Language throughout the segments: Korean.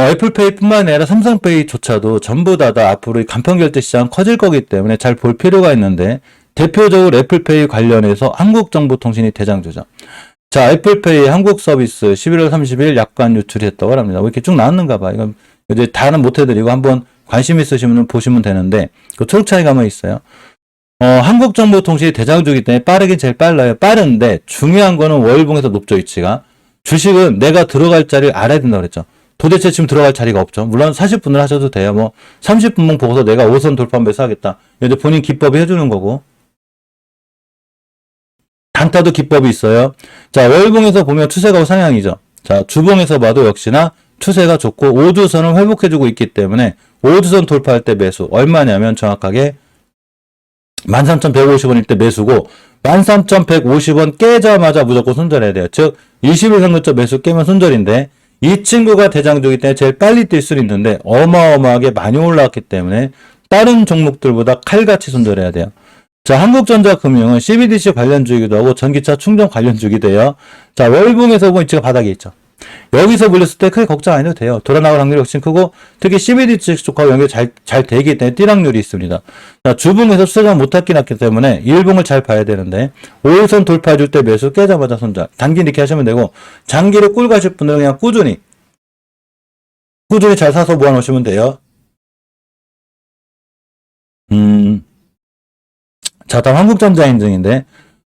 애플페이뿐만 아니라 삼성페이조차도 전부 다 앞으로 이 간편결제 시장 커질 거기 때문에 잘 볼 필요가 있는데 대표적으로 애플페이 관련해서 한국정보통신이 대장주죠. 자, 애플페이 한국 서비스 11월 30일 약관 유출했다고 합니다. 왜 이렇게 쭉 나왔는가 봐. 이건 이제 다는 못 해드리고 한번 관심 있으시면 보시면 되는데 그 초록 차이가 뭐 있어요. 한국정보통신이 대장주이기 때문에 빠르긴 제일 빨라요. 빠른데 중요한 거는 월봉에서 높죠, 위치가. 주식은 내가 들어갈 자리를 알아야 된다고 그랬죠. 도대체 지금 들어갈 자리가 없죠. 물론 40분을 하셔도 돼요. 뭐 30분만 보고서 내가 5선 돌파 매수하겠다. 이제 본인 기법이 해주는 거고. 단타도 기법이 있어요. 자, 월봉에서 보면 추세가 상향이죠. 자, 주봉에서 봐도 역시나 추세가 좋고 5주선을 회복해주고 있기 때문에 5주선 돌파할 때 매수. 얼마냐면 정확하게 13,150원일 때 매수고 13,150원 깨자마자 무조건 손절해야 돼요. 즉 20일 선고점 매수 깨면 손절인데 이 친구가 대장주이기 때문에 제일 빨리 뛸 수는 있는데 어마어마하게 많이 올라왔기 때문에 다른 종목들보다 칼같이 손절해야 돼요. 자, 한국전자금융은 CBDC 관련주이기도 하고 전기차 충전 관련주이기도 해요. 자, 월봉에서 보면 위치가 바닥에 있죠. 여기서 물렸을 때 크게 걱정 안 해도 돼요. 돌아나갈 확률이 훨씬 크고 특히 CBDC 쪽하고 연결이 잘 되기 때문에 띠락률이 있습니다. 자, 주봉에서 수세가 못하긴 났기 때문에 일봉을 잘 봐야 되는데 5일선 돌파해줄 때 매수 깨자마자 손절. 단기 이렇게 하시면 되고 장기로 꿀 가실 분들은 그냥 꾸준히 잘 사서 모아놓으시면 돼요. 자, 다음 한국전자인증인데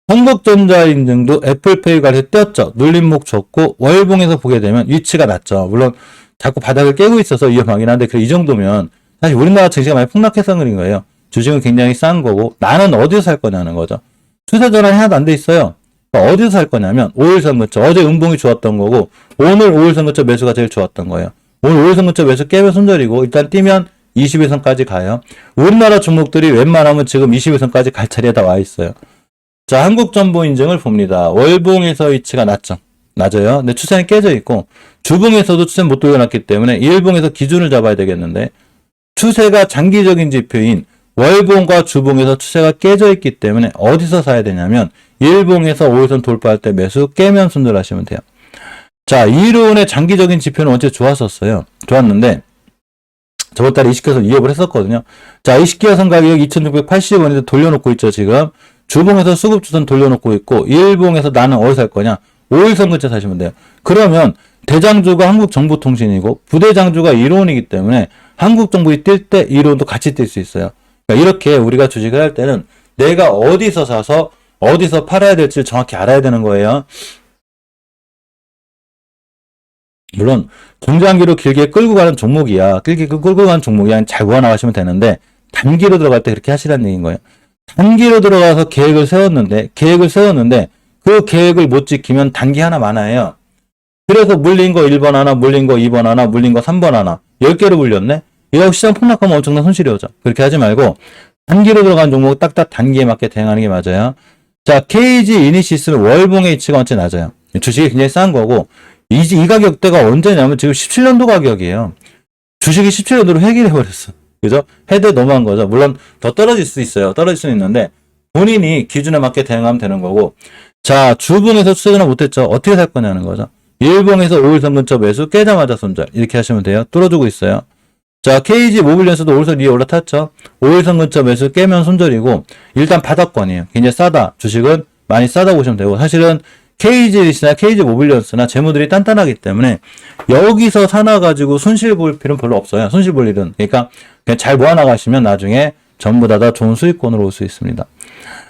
한국전자인증도 애플페이 관해서 떴죠. 눌림목 줬고 월봉에서 보게 되면 위치가 낮죠. 물론 자꾸 바닥을 깨고 있어서 위험하긴 한데 이 정도면 사실 우리나라 증시가 많이 폭락해서 그런 거예요. 주식은 굉장히 싼 거고 나는 어디서 살 거냐는 거죠. 추세 전환이 하나도 안 돼 있어요. 그러니까 어디서 살 거냐면 5일선 근처. 어제 음봉이 좋았던 거고 오늘 5일선 근처 매수가 제일 좋았던 거예요. 오늘 5일선 근처 매수 깨면 손절이고 일단 뛰면 21선까지 가요. 우리나라 종목들이 웬만하면 지금 21선까지 갈 자리에 다 와 있어요. 자, 한국정보인증을 봅니다. 월봉에서 위치가 낮아요. 근데 추세는 깨져 있고 주봉에서도 추세는 못 돌려놨기 때문에 일봉에서 기준을 잡아야 되겠는데 추세가 장기적인 지표인 월봉과 주봉에서 추세가 깨져 있기 때문에 어디서 사야 되냐면 일봉에서 5일선 돌파할 때 매수 깨면 손절하시면 돼요. 자, 이론의 장기적인 지표는 언제 좋았었어요. 좋았는데 저번 달에 20개선 위협을 했었거든요. 자, 20개선 가격 2,680원에서 돌려놓고 있죠, 지금. 주봉에서 수급주선 돌려놓고 있고, 일봉에서 나는 어디 살 거냐? 5일선 근처 사시면 돼요. 그러면 대장주가 한국정보통신이고, 부대장주가 이론이기 때문에 한국정보이 뛸 때 이론도 같이 뛸 수 있어요. 그러니까 이렇게 우리가 주식을 할 때는 내가 어디서 사서 어디서 팔아야 될지 정확히 알아야 되는 거예요. 물론 중장기로 길게 끌고 가는 종목이야. 길게 끌고 가는 종목이야. 잘 모아나가시면 되는데 단기로 들어갈 때 그렇게 하시라는 얘기인 거예요. 단기로 들어가서 계획을 세웠는데 그 계획을 못 지키면 단기 하나 많아요. 그래서 물린 거 1번 하나, 물린 거 2번 하나, 물린 거 3번 하나 10개로 물렸네? 이거 시장 폭락하면 엄청난 손실이 오죠. 그렇게 하지 말고 단기로 들어간 종목 딱딱 단기에 맞게 대응하는 게 맞아요. 자, KG 이니시스는 월봉의 위치가 완전 낮아요. 주식이 굉장히 싼 거고 이 가격대가 언제냐면 지금 17년도 가격이에요. 주식이 17년도로 해결해버렸어. 그죠? 해도 너무한 거죠. 물론 더 떨어질 수 있어요. 떨어질 수는 있는데 본인이 기준에 맞게 대응하면 되는 거고. 자, 주봉에서 추세 전환 못했죠. 어떻게 살 거냐는 거죠. 일봉에서 5일선 근처 매수 깨자마자 손절. 이렇게 하시면 돼요. 뚫어주고 있어요. 자, KG 모빌리언스도 5일선 위에 올라탔죠. 5일선 근처 매수 깨면 손절이고 일단 바닥권이에요. 굉장히 싸다. 주식은 많이 싸다고 보시면 되고 사실은 KG리스나 KG 모빌리언스나 재무들이 단단하기 때문에 여기서 사놔가지고 손실 볼 필요는 별로 없어요. 손실 볼 일은. 그러니까 그냥 잘 모아나가시면 나중에 전부 다 좋은 수익권으로 올 수 있습니다.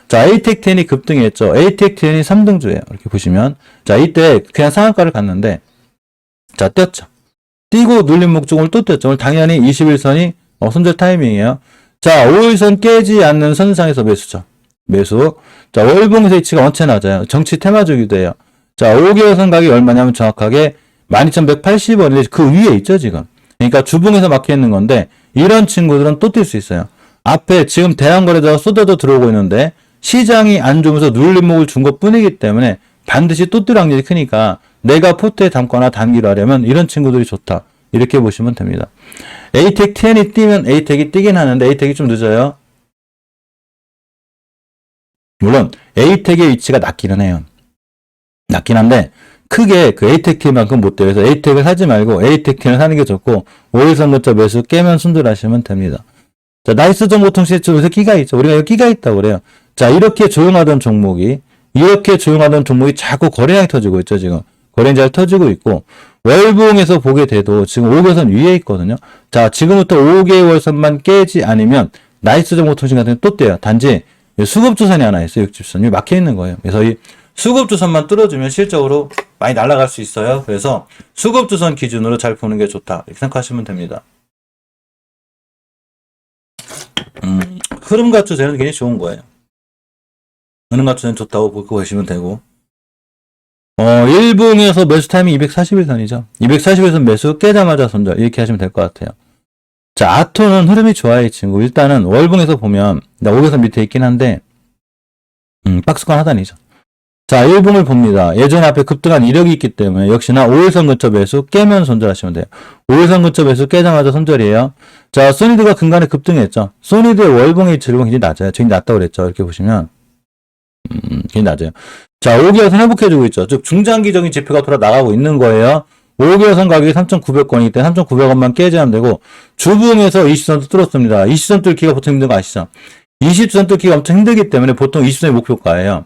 자, 에이텍10이 급등했죠. 에이텍10이 3등주예요. 이렇게 보시면. 자, 이때 그냥 상한가를 갔는데 자, 떴죠. 뛰고 눌린 목적을 또 떴죠. 오늘 당연히 21선이 손절 타이밍이에요. 자, 5일선 깨지 않는 선상에서 매수죠. 매수. 자, 월봉에서 위치가 원체 낮아요. 정치 테마주기도 해요. 자, 5개월선 가격이 얼마냐면 정확하게 12,180원인데 그 위에 있죠, 지금. 그러니까 주봉에서 막혀 있는 건데 이런 친구들은 또 뛸 수 있어요. 앞에 지금 대형거래자가 쏟아져 들어오고 있는데 시장이 안 좋으면서 눌림목을 준 것 뿐이기 때문에 반드시 또 뛸 확률이 크니까 내가 포트에 담거나 단기로 하려면 이런 친구들이 좋다. 이렇게 보시면 됩니다. 에이텍10이 뛰면 에이텍이 뛰긴 하는데 에이텍이 좀 늦어요. 물론 에이텍의 위치가 낮기는 해요. 낮긴 한데 크게 그 에이텍틸만큼 못 돼요. 그래서 에이텍을 사지 말고 에이텍틸을 사는 게 좋고 5일선 근처 매수 깨면 손절하시면 됩니다. 자, 나이스 정보통신 요새 끼가 있죠. 우리가 여기 끼가 있다고 그래요. 자, 이렇게 조용하던 종목이 자꾸 거래량이 터지고 있죠, 지금. 거래량이 잘 터지고 있고, 월봉에서 보게 돼도 지금 5개월선 위에 있거든요. 자, 지금부터 5개월선만 깨지 않으면 나이스 정보통신 같은 게 또 떼요. 단지 수급주선이 하나 있어요, 60선이 막혀 있는 거예요. 그래서 이 수급주선만 뚫어주면 실적으로 많이 날아갈 수 있어요. 그래서 수급주선 기준으로 잘 보는 게 좋다. 이렇게 생각하시면 됩니다. 흐름 갖추세는 굉장히 좋은 거예요. 흐름 갖추세는 좋다고 보고 보시면 되고. 일봉에서 매수 타이밍 241선이죠. 241선 매수 깨자마자 손절. 이렇게 하시면 될 것 같아요. 자, 아토는 흐름이 좋아요, 이 친구. 일단은 월봉에서 보면, 5개선 밑에 있긴 한데, 박스권 하단이죠. 자, 일봉을 봅니다. 예전에 앞에 급등한 이력이 있기 때문에 역시나 5일선 근처 매수 깨면 손절하시면 돼요. 5일선 근처 매수 깨자마자 손절이에요. 자, 소니드가 근간에 급등했죠. 소니드의 월봉의 질봉이 굉장히 낮아요. 굉장히 낮다고 그랬죠. 이렇게 보시면. 굉장히 낮아요. 자, 5개월선 회복해주고 있죠. 즉, 중장기적인 지표가 돌아 나가고 있는 거예요. 5개월선 가격이 3,900원이기 때문에 3,900원만 깨지면 되고, 주봉에서 20선도 뚫었습니다. 20선 뚫기가 보통 힘든 거 아시죠? 20선 뚫기가 엄청 힘들기 때문에 보통 20선이 목표가예요.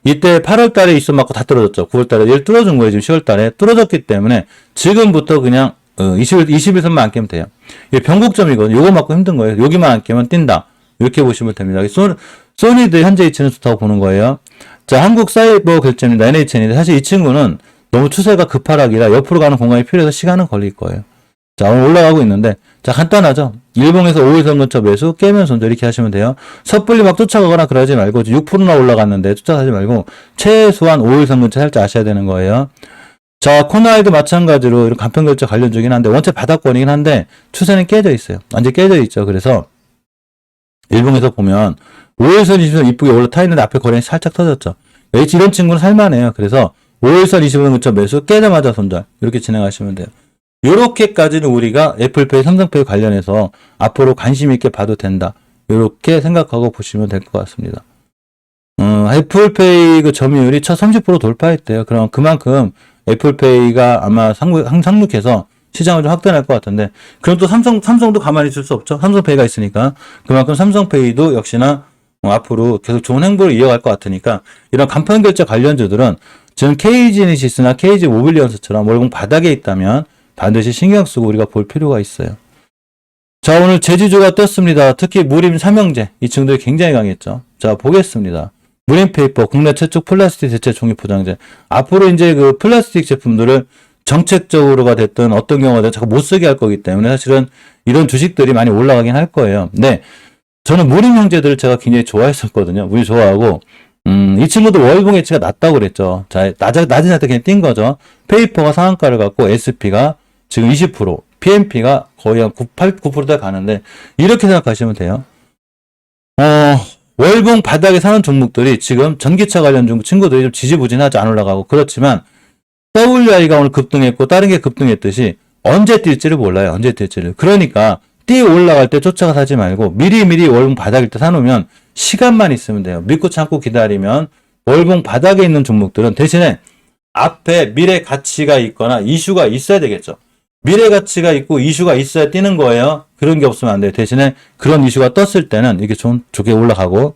이때 8월 달에 20선 맞고 다 떨어졌죠. 9월 달에 얘를 뚫어준 거예요. 지금 10월 달에. 뚫어졌기 때문에 지금부터 그냥 21선만 안 깨면 돼요. 이게 변곡점이거든요. 요거 맞고 힘든 거예요. 여기만 안 깨면 뛴다. 이렇게 보시면 됩니다. 소니드 현재 위치는 좋다고 보는 거예요. 자, 한국사이버 결제입니다. NHN인데 사실 이 친구는 너무 추세가 급하락이라 옆으로 가는 공간이 필요해서 시간은 걸릴 거예요. 자, 오늘 올라가고 있는데, 자, 간단하죠. 일봉에서 5일선 근처 매수, 깨면 손절 이렇게 하시면 돼요. 섣불리 막 쫓아가거나 그러지 말고, 6%나 올라갔는데 쫓아가지 말고, 최소한 5일선 근처 살짝 아셔야 되는 거예요. 자, 코나이도 마찬가지로 이런 간편결제 관련주긴 한데, 원체 바닥권이긴 한데, 추세는 깨져 있어요. 완전히 깨져 있죠. 그래서, 일봉에서 보면, 5일선 20선 이쁘게 올라타 있는데 앞에 거래량이 살짝 터졌죠. 이런 친구는 살만해요. 그래서, 5일선 20선 근처 매수, 깨자마자 손절. 이렇게 진행하시면 돼요. 요렇게까지는 우리가 애플페이, 삼성페이 관련해서 앞으로 관심 있게 봐도 된다. 요렇게 생각하고 보시면 될 것 같습니다. 애플페이 그 점유율이 첫 30% 돌파했대요. 그럼 그만큼 애플페이가 아마 상륙해서 시장을 좀 확대할 것 같은데, 그럼 또 삼성도 가만히 있을 수 없죠. 삼성페이가 있으니까. 그만큼 삼성페이도 역시나 앞으로 계속 좋은 행보를 이어갈 것 같으니까, 이런 간편결제 관련주들은 지금 KG제네시스나 KG모빌리언스처럼 월봉 바닥에 있다면 반드시 신경 쓰고 우리가 볼 필요가 있어요. 자, 오늘 제지주가 떴습니다. 특히 무림 삼형제 이 친구들이 굉장히 강했죠. 자, 보겠습니다. 무림페이퍼 국내 최초 플라스틱 대체 종이 포장재. 앞으로 이제 그 플라스틱 제품들을 정책적으로가 됐든 어떤 경우가 자꾸 못 쓰게 할 거기 때문에 사실은 이런 주식들이 많이 올라가긴 할 거예요. 근데 저는 무림 형제들을 제가 굉장히 좋아했었거든요. 무림 좋아하고 이 친구들 월봉 예치가 낮다고 그랬죠. 자, 낮은 자태 그냥 뛴 거죠. 페이퍼가 상한가를 갖고 SP가 지금 20%, PMP가 거의 한 9%대 가는데, 이렇게 생각하시면 돼요. 월봉 바닥에 사는 종목들이 지금 전기차 관련 친구들이 좀 지지부진하지 안 올라가고, 그렇지만 WI가 오늘 급등했고 다른 게 급등했듯이 언제 뛸지를 몰라요. 언제 뛸지를. 그러니까 뛰어 올라갈 때 쫓아가 사지 말고 미리 월봉 바닥일 때 사놓으면 시간만 있으면 돼요. 믿고 참고 기다리면 월봉 바닥에 있는 종목들은 대신에 앞에 미래 가치가 있거나 이슈가 있어야 되겠죠. 미래 가치가 있고 이슈가 있어야 뛰는 거예요. 그런 게 없으면 안 돼요. 대신에 그런 이슈가 떴을 때는 이게 좋게 올라가고,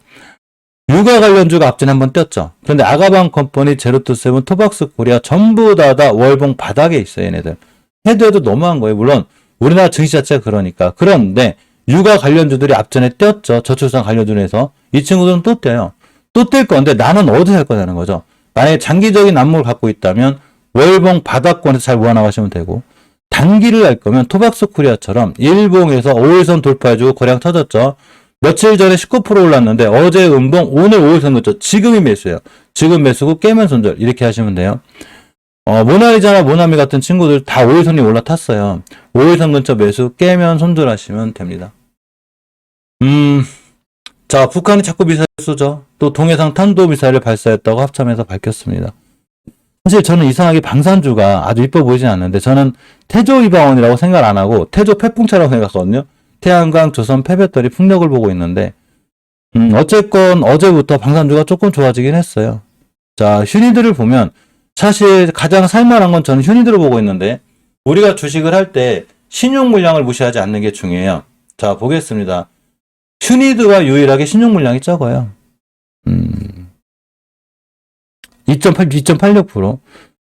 육아 관련주가 앞전에 한번 떴죠. 그런데 아가방 컴퍼니, 제로투세븐, 토박스 코리아 전부 다 월봉 바닥에 있어요. 얘네들. 해도 너무한 거예요. 물론 우리나라 증시 자체가 그러니까. 그런데 육아 관련주들이 앞전에 떴죠. 저출산 관련주에서. 이 친구들은 또 떼요. 또 뗄 건데 나는 어디서 할 거냐는 거죠. 만약에 장기적인 안목을 갖고 있다면 월봉 바닥권에서 잘 모아나가시면 되고, 단기를 할 거면 토박스 코리아처럼 일봉에서 5일선 돌파해주고 거래량 터졌죠. 며칠 전에 19% 올랐는데 어제 음봉, 오늘 5일선 근처, 지금이 매수예요. 지금 매수고 깨면 손절 이렇게 하시면 돼요. 모나리자나 모나미 같은 친구들 다 5일선이 올라탔어요. 5일선 근처 매수, 깨면 손절하시면 됩니다. 자, 북한이 자꾸 미사일 쏘죠. 또 동해상 탄도미사일을 발사했다고 합참에서 밝혔습니다. 사실 저는 이상하게 방산주가 아주 이뻐 보이진 않는데, 저는 태조이방원이라고 생각 안 하고 태조 폐풍차라고 생각하거든요. 태양광, 조선, 폐배터리 풍력을 보고 있는데, 어쨌건 어제부터 방산주가 조금 좋아지긴 했어요. 자, 슈니드를 보면 사실 가장 살만한 건 저는 휴니드로 보고 있는데 우리가 주식을 할 때 신용 물량을 무시하지 않는 게 중요해요. 자, 보겠습니다. 휴니드가 유일하게 신용 물량이 적어요. 2.86%.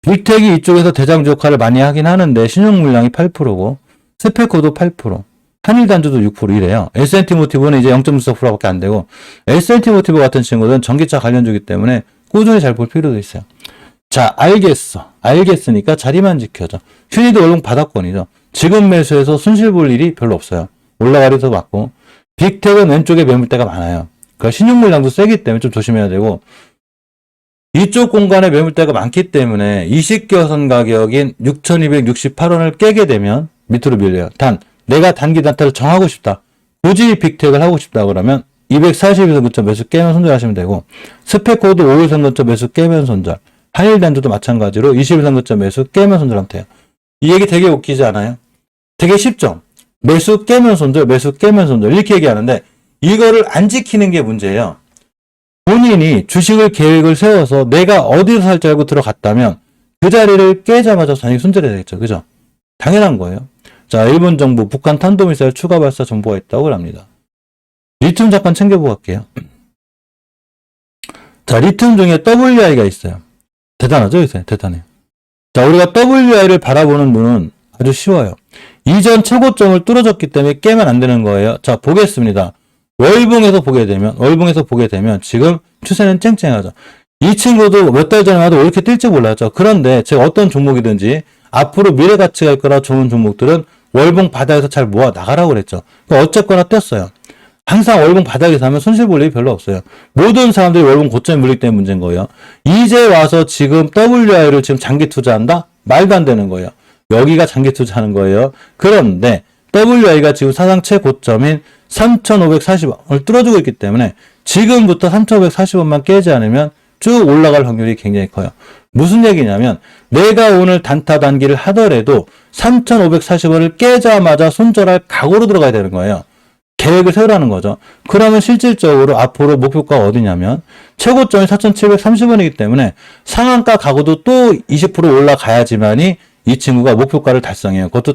빅텍이 이쪽에서 대장주 역할을 많이 하긴 하는데 신용 물량이 8%고 스페코도 8%. 한일단주도 6% 이래요. S&T 모티브는 이제 0.64%밖에 안 되고 S&T 모티브 같은 친구들은 전기차 관련주기 때문에 꾸준히 잘 볼 필요도 있어요. 자, 알겠어. 알겠으니까 자리만 지켜줘. 휴니드 월봉 바닥권이죠. 지금 매수해서 순실 볼 일이 별로 없어요. 올라가리도 맞고 빅텍은 왼쪽에 매물대가 많아요. 그러니까 신용 물량도 세기 때문에 좀 조심해야 되고 이쪽 공간에 매물대가 많기 때문에 이식교선 가격인 6,268원을 깨게 되면 밑으로 밀려요. 단 내가 단기 단타를 정하고 싶다. 굳이 빅텍을 하고 싶다 그러면 242선 근처 매수 깨면 손절하시면 되고 스펙코드 5일선 근처 매수 깨면 손절. 한일단주도 마찬가지로 21선 근처 매수 깨면 손절하면 돼요. 이 얘기 되게 웃기지 않아요? 되게 쉽죠? 매수 깨면 손절, 매수 깨면 손절 이렇게 얘기하는데 이거를 안 지키는 게 문제예요. 본인이 주식을 계획을 세워서 내가 어디서 살지 알고 들어갔다면 그 자리를 깨자마자 당연히 손절해야 되겠죠. 그죠? 당연한 거예요. 자, 일본 정부 북한 탄도미사일 추가 발사 정보가 있다고 합니다. 리튬 잠깐 챙겨보고 갈게요. 자, 리튬 중에 WI가 있어요. 대단하죠? 요새 대단해요. 자, 우리가 WI를 바라보는 눈은 아주 쉬워요. 이전 최고점을 뚫어졌기 때문에 깨면 안 되는 거예요. 자, 보겠습니다. 월봉에서 보게 되면 지금 추세는 쨍쨍하죠. 이 친구도 몇 달 전에 와도 왜 이렇게 뛸지 몰랐죠. 그런데 제가 어떤 종목이든지 앞으로 미래 가치가 있거나 좋은 종목들은 월봉 바닥에서 잘 모아 나가라고 그랬죠. 그러니까 어쨌거나 뛰었어요. 항상 월봉 바닥에서 하면 손실 볼 일이 별로 없어요. 모든 사람들이 월봉 고점에 물리기 때문에 문제인 거예요. 이제 와서 지금 WI를 지금 장기 투자한다? 말도 안 되는 거예요. 여기가 장기 투자하는 거예요. 그런데 WI가 지금 사상 최고점인 3,540원을 뚫어주고 있기 때문에 지금부터 3,540원만 깨지 않으면 쭉 올라갈 확률이 굉장히 커요. 무슨 얘기냐면 내가 오늘 단타 단기를 하더라도 3,540원을 깨자마자 손절할 각오로 들어가야 되는 거예요. 계획을 세우라는 거죠. 그러면 실질적으로 앞으로 목표가가 어디냐면 최고점이 4,730원이기 때문에 상한가 가고도 또 20% 올라가야지만이 이 친구가 목표가를 달성해요. 그것도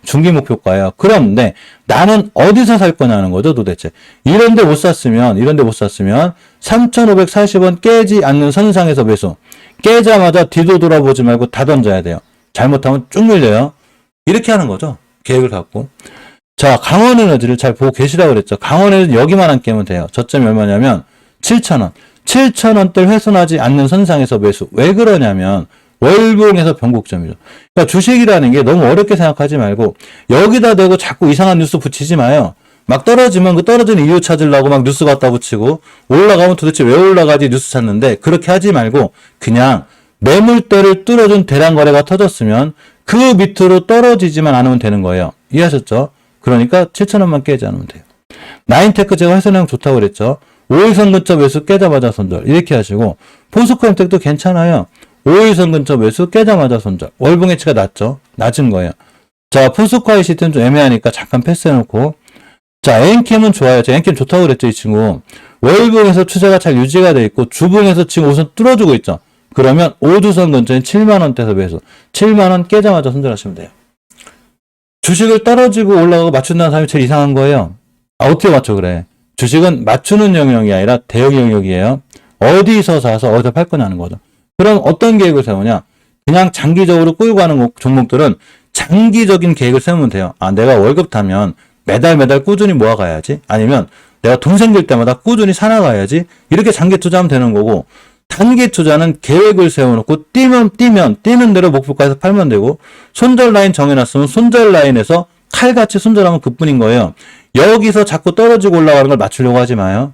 중기 목표가예요. 그런데 나는 어디서 살 거냐는 거죠, 도대체. 이런데 못 샀으면 3,540원 깨지 않는 선상에서 매수. 깨자마자 뒤도 돌아보지 말고 다 던져야 돼요. 잘못하면 쭉 밀려요. 이렇게 하는 거죠. 계획을 갖고. 자, 강원에너지를 잘 보고 계시라고 그랬죠. 강원에너지 여기만 안 깨면 돼요. 저점이 얼마냐면 7,000원. 7,000원대를 훼손하지 않는 선상에서 매수. 왜 그러냐면 월봉에서 변곡점이죠. 그러니까 주식이라는 게 너무 어렵게 생각하지 말고 여기다 대고 자꾸 이상한 뉴스 붙이지 마요. 막 떨어지면 그 떨어지는 이유 찾으려고 막 뉴스 갖다 붙이고 올라가면 도대체 왜 올라가지 뉴스 찾는데 그렇게 하지 말고 그냥 매물대를 뚫어준 대량 거래가 터졌으면 그 밑으로 떨어지지만 않으면 되는 거예요. 이해하셨죠? 그러니까 7,000원만 깨지 않으면 돼요. 나인테크 제가 회선형 좋다고 그랬죠. 5일선 근처 매수 깨자마자 손절 이렇게 하시고 포스코엠텍도 괜찮아요. 5일선 근처 매수 깨자마자 손절. 월봉 해치가 낮죠? 낮은 거예요. 자, 포스코 ICT는 좀 애매하니까 잠깐 패스해놓고 자, 엔캠은 좋아요. 제가 엔캠 좋다고 그랬죠, 이 친구. 월봉에서 추세가 잘 유지가 돼 있고 주봉에서 지금 우선 뚫어주고 있죠. 그러면 5주선 근처인 7만원대에서 매수. 7만원 깨자마자 손절하시면 돼요. 주식을 떨어지고 올라가고 맞춘다는 사람이 제일 이상한 거예요. 아, 어떻게 맞춰 그래? 주식은 맞추는 영역이 아니라 대응 영역이에요. 어디서 사서 어디서 팔 거냐는 거죠. 그럼 어떤 계획을 세우냐? 그냥 장기적으로 끌고 가는 종목들은 장기적인 계획을 세우면 돼요. 아, 내가 월급 타면 매달 꾸준히 모아가야지. 아니면 내가 돈 생길 때마다 꾸준히 사나가야지. 이렇게 장기 투자하면 되는 거고 단기 투자는 계획을 세워놓고 뛰는 대로 목표가에서 팔면 되고 손절 라인 정해놨으면 손절 라인에서 칼같이 손절하면 그뿐인 거예요. 여기서 자꾸 떨어지고 올라가는 걸 맞추려고 하지 마요.